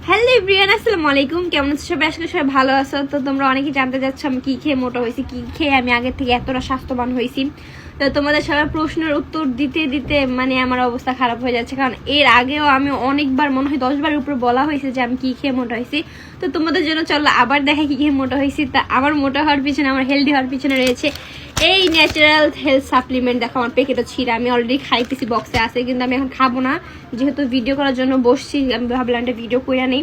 Hello everyone, আসসালামু আলাইকুম। কেমন আছো সবাই? আজকে সবাই ভালো আছো। তো তোমরা অনেকেই জানতে চাচ্ছ আমি কি খেয়ে মোটা হয়েছি, কি খেয়ে আমি আগের থেকে এতটা স্বাস্থ্যবান হয়েছি। তো তোমাদের সবার প্রশ্নের উত্তর দিতে দিতে মানে আমার অবস্থা খারাপ হয়ে যাচ্ছে, কারণ এর আগেও আমি অনেকবার, মনে হয় 10 বারের উপরে বলা হয়েছে যে আমি কি খেয়ে মোটা হয়েছি। তো তোমাদের জন্য চলো আবার দেখা কি খেয়ে মোটা হয়েছি। তা আমার মোটা হওয়ার পিছনে, আমার হেলদি হওয়ার পিছনে রয়েছে এই ন্যাচারাল হেলথ সাপ্লিমেন্ট। দেখো আমার প্যাকেটও ছিঁড়া, আমি অলরেডি খাইতেছি, বক্সে আছে, কিন্তু আমি এখন খাবো না, যেহেতু ভিডিও করার জন্য বসছি। আমি ভাবলাম একটা ভিডিও করে নেই।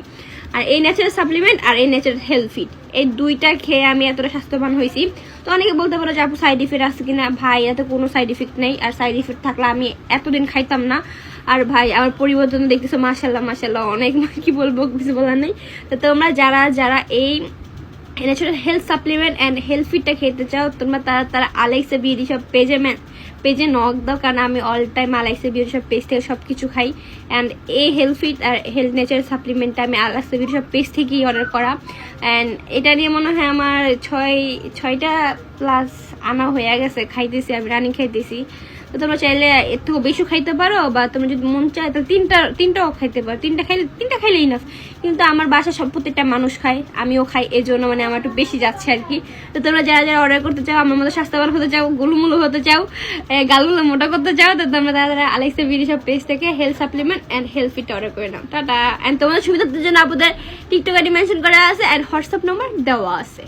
আর এই ন্যাচারাল সাপ্লিমেন্ট আর এই ন্যাচারাল হেলথ ফিট, এই দুইটা খেয়ে আমি এতটা স্বাস্থ্যবান হয়েছি। তো অনেকে বলতে পারো যে আপু সাইড ইফেক্ট আছে কিনা। ভাই, এতে কোনো সাইড ইফেক্ট নেই, আর সাইড ইফেক্ট থাকলে আমি এতদিন খাইতাম না। আর ভাই, আমার পরিবর্তন দেখতেছো, মাশাল্লাহ মাশাল্লাহ, অনেক কি বলবো, কিছু বলার নেই। তো তোমরা যারা যারা এই natural health supplement and health ফিটটা খেতে চাও, তোমরা তারা আলেক্সা বিউটি সব পেজে নক দাও, কারণ আমি অল টাইম আলেক্সা বিউটি সব পেজ থেকে সব কিছু খাই। অ্যান্ড এই হেলথ ফিট আর হেলথ ন্যাচারাল সাপ্লিমেন্টটা আমি আলেক্সা বিউটি সব পেজ থেকেই অর্ডার করা। অ্যান্ড এটা নিয়ে মনে হয় আমার ছয়টা প্লাস আনা হয়ে গেছে, খাইতেছি আমি, রানিং খাইতেছি। তো তোমরা চাইলে এর থেকেও বেশি খাইতে পারো, বা তোমরা যদি মন চায় তাহলে তিনটাও খাইতে পারো। তিনটা খাইলেই না, কিন্তু আমার বাসা সব প্রত্যেকটা মানুষ খায়, আমিও খাই, এই জন্য মানে আমার একটু বেশি যাচ্ছে আর কি। তো তোমরা যারা যারা অর্ডার করতে চাও, আমার মতো স্বাস্থ্যবান হতে চাও, গুলুমুলু হতে চাও, গালগুলো মোটা করতে চাও, তো তোমরা তারা আলেক্সা বিউটি সব পেজ থেকে health supplement and health fit order করে নাও। টাটা। অ্যান্ড তোমাদের সুবিধার জন্য আপনাদের টিকটক আইডি মেনশন করা আছে, অ্যান্ড হোয়াটসঅ্যাপ নাম্বার দেওয়া আছে।